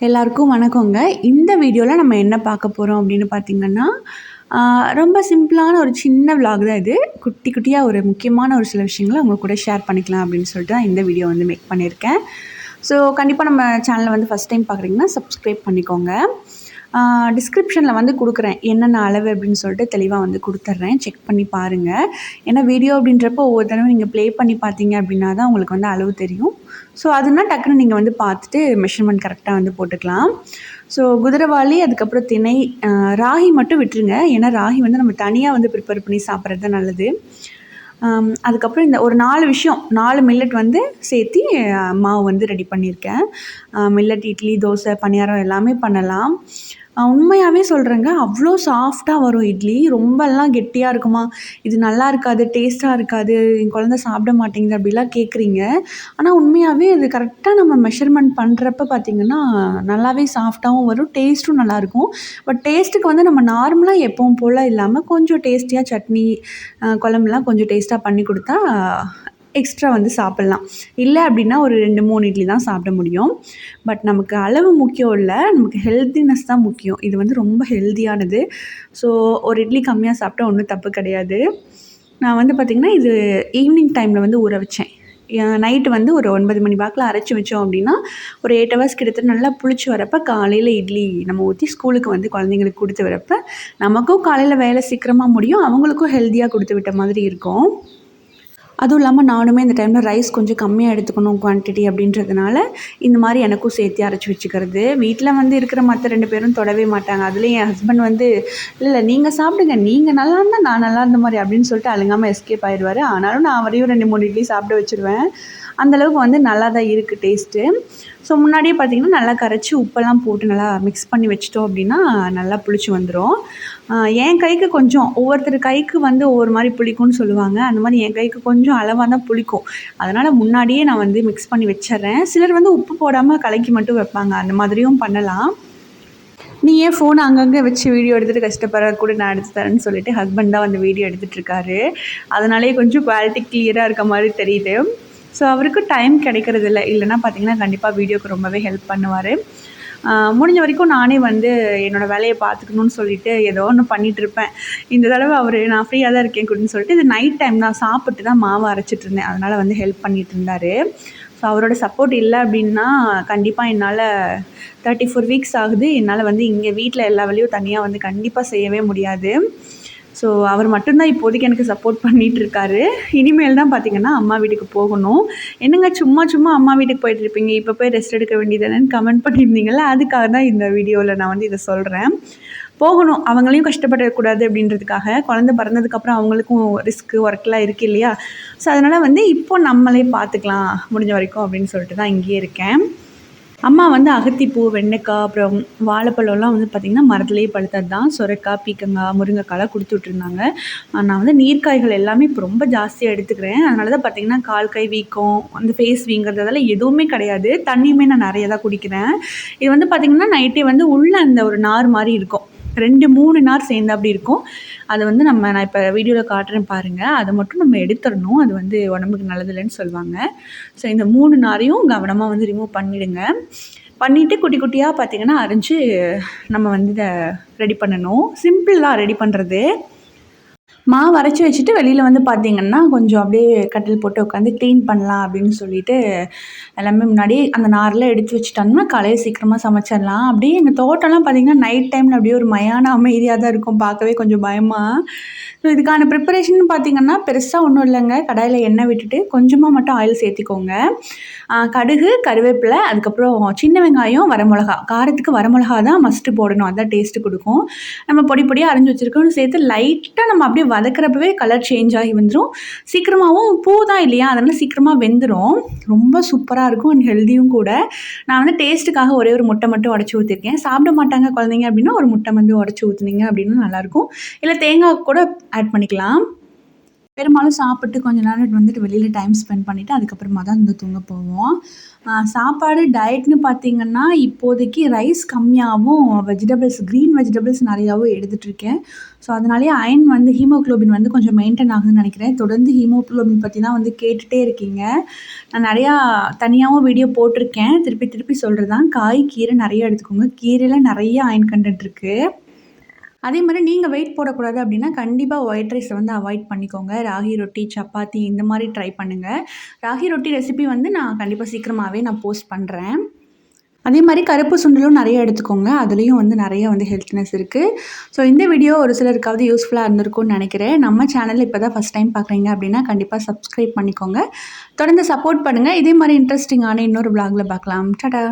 எல்லாருக்கும் வணக்கங்க. இந்த வீடியோவில் நம்ம என்ன பார்க்க போகிறோம் அப்படின்னு பார்த்தீங்கன்னா, ரொம்ப சிம்பிளான ஒரு சின்ன விலாக் தான் இது. குட்டி குட்டியாக ஒரு முக்கியமான ஒரு சில விஷயங்கள உங்க கூட ஷேர் பண்ணிக்கலாம் அப்படின்னு சொல்லிட்டு தான் இந்த வீடியோ வந்து மேக் பண்ணியிருக்கேன். ஸோ கண்டிப்பாக நம்ம சேனலை வந்து ஃபஸ்ட் டைம் பார்க்குறீங்கன்னா சப்ஸ்கிரைப் பண்ணிக்கோங்க. டிஸ்கிரிப்ஷனில் வந்து கொடுக்குறேன் என்னென்ன அளவு அப்படின்னு சொல்லிட்டு தெளிவாக வந்து கொடுத்துட்றேன். செக் பண்ணி பாருங்கள். ஏன்னா வீடியோ அப்படின்றப்போ ஒவ்வொரு தடவை நீங்கள் ப்ளே பண்ணி பார்த்தீங்க அப்படின்னா தான் உங்களுக்கு வந்து அளவு தெரியும். ஸோ அதுனா டக்குன்னு நீங்கள் வந்து பார்த்துட்டு மெஷர்மெண்ட் கரெக்டாக வந்து போட்டுக்கலாம். ஸோ குதிரைவாலி, அதுக்கப்புறம் திணை, ராகி மட்டும் விட்டுருங்க. ஏன்னா ராகி வந்து நம்ம தனியாக வந்து ப்ரிப்பேர் பண்ணி சாப்பிட்றது தான் நல்லது. அதுக்கப்புறம் இந்த ஒரு 4 விஷயம் 4 மில்லட் வந்து சேர்த்தி மாவு வந்து ரெடி பண்ணியிருக்கேன். மில்லட் இட்லி, தோசை, பணியாரம் எல்லாமே பண்ணலாம். உண்மையாகவே சொல்கிறேங்க, அவ்வளோ சாஃப்டாக வரும் இட்லி. ரொம்பலாம் கெட்டியாக இருக்குமா, இது நல்லா இருக்காது, டேஸ்ட்டாக இருக்காது, என் குழந்த சாப்பிட மாட்டேங்குது அப்படிலாம் கேட்குறீங்க. ஆனால் உண்மையாகவே அது கரெக்டாக நம்ம மெஷர்மெண்ட் பண்ணுறப்ப பார்த்திங்கன்னா நல்லாவே சாஃப்டாகவும் வரும், டேஸ்ட்டும் நல்லாயிருக்கும். பட் டேஸ்ட்டுக்கு வந்து நம்ம நார்மலாக எப்பவும் போல் இல்லாமல் கொஞ்சம் டேஸ்டியாக சட்னி, குழம்புலாம் கொஞ்சம் டேஸ்ட்டாக பண்ணி கொடுத்தா எக்ஸ்ட்ரா வந்து சாப்பிட்லாம். இல்லை அப்படின்னா ஒரு 2, 3 இட்லி தான் சாப்பிட முடியும். பட் நமக்கு அளவு முக்கியம் இல்லை, நமக்கு ஹெல்த்தினஸ் தான் முக்கியம். இது வந்து ரொம்ப ஹெல்த்தியானது. ஸோ ஒரு இட்லி கம்மியாக சாப்பிட்டா ஒன்றும் தப்பு கிடையாது. நான் வந்து பார்த்திங்கன்னா இது ஈவினிங் டைமில் வந்து ஊற வச்சேன். நைட்டு வந்து ஒரு 9 மணி வாக்கில் அரைச்சி வச்சோம் அப்படின்னா ஒரு 8 ஹவர்ஸ் கிட்டத்தட்ட நல்லா புளிச்சு வரப்போ காலையில் இட்லி நம்ம ஊற்றி ஸ்கூலுக்கு வந்து குழந்தைங்களுக்கு கொடுத்து வரப்போ நமக்கும் காலையில் வேலை சீக்கிரமாக முடியும், அவங்களுக்கும் ஹெல்த்தியாக கொடுத்து விட்ட மாதிரி இருக்கும். அதுவும் இல்லாமல் நானுமே இந்த டைமில் ரைஸ் கொஞ்சம் கம்மியாக எடுத்துக்கணும் குவான்டிட்டி அப்படின்றதுனால இந்த மாதிரி எனக்கும் சேர்த்து அரைச்சி வச்சுக்கிறது. வீட்டில் வந்து இருக்கிற மற்ற 2 பேரும் தொடவே மாட்டாங்க. அதுலேயும் என் ஹஸ்பண்ட் வந்து இல்லை நீங்கள் சாப்பிடுங்க, நீங்கள் நல்லா இருந்தால் நான் நல்லா இருந்த மாதிரி அப்படின்னு சொல்லிட்டு அழுங்காமல் எஸ்கேப் ஆகிடுவார். ஆனாலும் நான் அவரையும் 2, 3 இட்லி சாப்பிட வச்சுருவேன். அந்தளவுக்கு வந்து நல்லா தான் இருக்குது டேஸ்ட்டு. ஸோ முன்னாடியே பார்த்திங்கன்னா நல்லா கரைச்சி உப்பெல்லாம் போட்டு நல்லா மிக்ஸ் பண்ணி வச்சிட்டோம் அப்படின்னா நல்லா புளிச்சு வந்துடும். என் கைக்கு கொஞ்சம் ஒவ்வொருத்தர் கைக்கு வந்து ஒவ்வொரு மாதிரி புளிக்கும்னு சொல்லுவாங்க. அந்த மாதிரி என் கைக்கு கொஞ்சம் அளவாக தான் புளிக்கும். அதனால் முன்னாடியே நான் வந்து மிக்ஸ் பண்ணி வச்சிட்றேன். சிலர் வந்து உப்பு போடாமல் கலக்கி மட்டும் வைப்பாங்க, அந்த மாதிரியும் பண்ணலாம். நீ ஏன் ஃபோன் அங்கங்கே வச்சு வீடியோ எடுத்துகிட்டு கஷ்டப்படுற கூட நான் எடுத்து தரேன்னு சொல்லிட்டு ஹஸ்பண்ட் தான் வந்து வீடியோ எடுத்துகிட்ருக்காரு. அதனாலே கொஞ்சம் குவாலிட்டி கிளியராக இருக்க மாதிரி தெரியுது. ஸோ அவருக்கு டைம் கிடைக்கிறதில்ல. இல்லைனா பார்த்திங்கன்னா கண்டிப்பாக வீடியோக்கு ரொம்பவே ஹெல்ப் பண்ணுவார். முடிஞ்ச வரைக்கும் நானே வந்து என்னோடய வேலையை பார்த்துக்கணுன்னு சொல்லிவிட்டு ஏதோ ஒன்று பண்ணிகிட்ருப்பேன். இந்த தடவை அவர் நான் ஃப்ரீயாக தான் இருக்கேன் கூடன்னு சொல்லிட்டு இது நைட் டைம் தான் சாப்பிட்டு தான் மாவு அரைச்சிட்ருந்தேன். அதனால் வந்து ஹெல்ப் பண்ணிகிட்டு இருந்தார். ஸோ அவரோட சப்போர்ட் இல்லை அப்படின்னா கண்டிப்பாக என்னால் 34 வீக்ஸ் ஆகுது. என்னால் வந்து இங்கே வீட்டில் எல்லா வேலையும் தனியாக வந்து கண்டிப்பாக செய்யவே முடியாது. ஸோ அவர் மட்டும்தான் இப்போதைக்கு எனக்கு சப்போர்ட் பண்ணிகிட்ருக்காரு. இனிமேல் தான் பார்த்திங்கன்னா அம்மா வீட்டுக்கு போகணும். என்னங்க சும்மா சும்மா அம்மா வீட்டுக்கு போயிட்டுருப்பீங்க, இப்போ போய் ரெஸ்ட் எடுக்க வேண்டியதானேன்னு கமெண்ட் பண்ணியிருந்தீங்கள்ல, அதுக்காக தான் இந்த வீடியோவில் நான் வந்து இதை சொல்கிறேன். போகணும், அவங்களையும் கஷ்டப்படக்கூடாது அப்படின்றதுக்காக. குழந்தை பிறந்ததுக்கப்புறம் அவங்களுக்கும் ரிஸ்க்கு ஒர்க்லாம் இருக்குது இல்லையா? ஸோ அதனால் வந்து இப்போ நம்மளே பார்த்துக்கலாம் முடிஞ்ச வரைக்கும் அப்படின்னு சொல்லிட்டு தான் இங்கேயே இருக்கேன். அம்மா வந்து அகத்திப்பூ, வெண்டைக்காய், அப்புறம் வாழைப்பழம்லாம் வந்து பார்த்திங்கன்னா மரத்துலேயே பழுத்தது தான். சொரைக்காய், பீக்கங்காய், முருங்கைக்காய்லாம் கொடுத்து விட்ருந்தாங்க. நான் வந்து நீர்க்காய்கள் எல்லாமே இப்போ ரொம்ப ஜாஸ்தியாக எடுத்துக்கிறேன். அதனால தான் பார்த்திங்கன்னா கால் கை வீக்கம், அந்த ஃபேஸ் வீங்கிறது அதெல்லாம் எதுவுமே கிடையாது. தண்ணியுமே நான் நிறைய தான் குடிக்கிறேன். இது வந்து பார்த்திங்கன்னா நைட்டே வந்து உள்ளே அந்த ஒரு நார் மாதிரி இருக்கும், 2, 3 நார் சேர்ந்து அப்படி இருக்கும். அதை வந்து நான் இப்போ வீடியோவில் காட்டுறேன் பாருங்கள். அதை மட்டும் நம்ம எடுத்துடணும், அது வந்து உடம்புக்கு நல்லதில்லைன்னு சொல்லுவாங்க. ஸோ இந்த 3 நாரையும் கவனமாக வந்து ரிமூவ் பண்ணிவிடுங்க. பண்ணிவிட்டு குட்டி குட்டியாக பார்த்திங்கன்னா அரைஞ்சி நம்ம வந்து இதை ரெடி பண்ணணும். சிம்பிள் தான் ரெடி பண்ணுறது. மாவு அரைச்சி வச்சுட்டு வெளியில் வந்து பார்த்திங்கன்னா கொஞ்சம் அப்படியே கட்டில் போட்டு உட்காந்து க்ளீன் பண்ணலாம் அப்படின்னு சொல்லிட்டு எல்லாமே முன்னாடியே அந்த நாரெலாம் எடுத்து வச்சுட்டோம்னா காலையில் சீக்கிரமாக சமைச்சிடலாம். அப்படியே எங்கள் தோட்டம்லாம் பார்த்திங்கன்னா நைட் டைமில் அப்படியே ஒரு மயான அமைதியாக தான் இருக்கும், பார்க்கவே கொஞ்சம் பயமாக. ஸோ இதுக்கான ப்ரிப்பரேஷன் பார்த்திங்கன்னா பெருசாக ஒன்றும் இல்லைங்க. கடாயில் எண்ணெய் விட்டுட்டு கொஞ்சமாக மட்டும் ஆயில் சேர்த்திக்கோங்க. கடுகு, கருவேப்பிலை, அதுக்கப்புறம் சின்ன வெங்காயம், வரமிளகா. காரத்துக்கு வரமிளகா தான் மஸ்ட்டு போடணும், அதுதான் டேஸ்ட்டு கொடுக்கும். நம்ம பொடி பொடியாக அரைஞ்சி வச்சுருக்கோன்னு சேர்த்து லைட்டாக நம்ம அப்படியே வதக்கிறப்பவே கலர் சேஞ்ச் ஆகி வந்துடும். சீக்கிரமாகவும் பூ தான் இல்லையா, அதனால் சீக்கிரமாக வெந்துடும். ரொம்ப சூப்பராக இருக்கும் அண்ட் ஹெல்த்தியும் கூட. நான் வந்து டேஸ்ட்டுக்காக ஒரே ஒரு முட்டை மட்டும் உடச்சி ஊற்றிருக்கேன். சாப்பிட மாட்டாங்க குழந்தைங்க அப்படின்னா ஒரு முட்டை வந்து உடச்சி ஊற்றுனீங்க அப்படின்னு நல்லாயிருக்கும். இல்லை தேங்காய் கூட ஆட் பண்ணிக்கலாம். பெரும்பாலும் சாப்பிட்டு கொஞ்ச நேரம் வந்துட்டு வெளியில் டைம் ஸ்பெண்ட் பண்ணிவிட்டு அதுக்கப்புறமா தான் வந்து தூங்க போவோம். சாப்பாடு டயட்னு பார்த்திங்கன்னா, இப்போதைக்கு ரைஸ் கம்மியாகவும் க்ரீன் வெஜிடபிள்ஸ் நிறையாவும் எடுத்துகிட்ருக்கேன். ஸோ அதனாலேயே அயர்ன் வந்து ஹீமோகுளோபின் வந்து கொஞ்சம் மெயின்டெயின் ஆகுதுன்னு நினைக்கிறேன். தொடர்ந்து ஹீமோகுளோபின் பற்றி தான் வந்து கேட்டுகிட்டே இருக்கீங்க. நான் நிறையா தனியாகவும் வீடியோ போட்டிருக்கேன். திருப்பி திருப்பி சொல்கிறது தான், காய் கீரை நிறைய எடுத்துக்கோங்க. கீரையில் நிறைய அயர்ன் கண்டென்ட் இருக்குது. அதே மாதிரி நீங்கள் வெயிட் போடக்கூடாது அப்படின்னா கண்டிப்பாக ஒயிட் ரைஸை வந்து அவாய்ட் பண்ணிக்கோங்க. ராகி ரொட்டி, சப்பாத்தி இந்த மாதிரி ட்ரை பண்ணுங்கள். ராகி ரொட்டி ரெசிபி வந்து நான் கண்டிப்பாக சீக்கிரமாகவே நான் போஸ்ட் பண்ணுறேன். அதே மாதிரி கருப்பு சுண்டலும் நிறைய எடுத்துக்கோங்க. அதுலேயும் வந்து நிறைய வந்து ஹெல்த்னஸ் இருக்குது. ஸோ இந்த வீடியோ ஒரு சிலருக்காவது யூஸ்ஃபுல்லாக இருந்திருக்கும்னு நினைக்கிறேன். நம்ம சேனல் இப்போ தான் ஃபஸ்ட் டைம் பார்க்குறீங்க அப்படின்னா கண்டிப்பாக சப்ஸ்கிரைப் பண்ணிக்கோங்க. தொடர்ந்து சப்போர்ட் பண்ணுங்கள். இதே மாதிரி இன்ட்ரெஸ்டிங்கான இன்னொரு vlogல பார்க்கலாம். டாடா.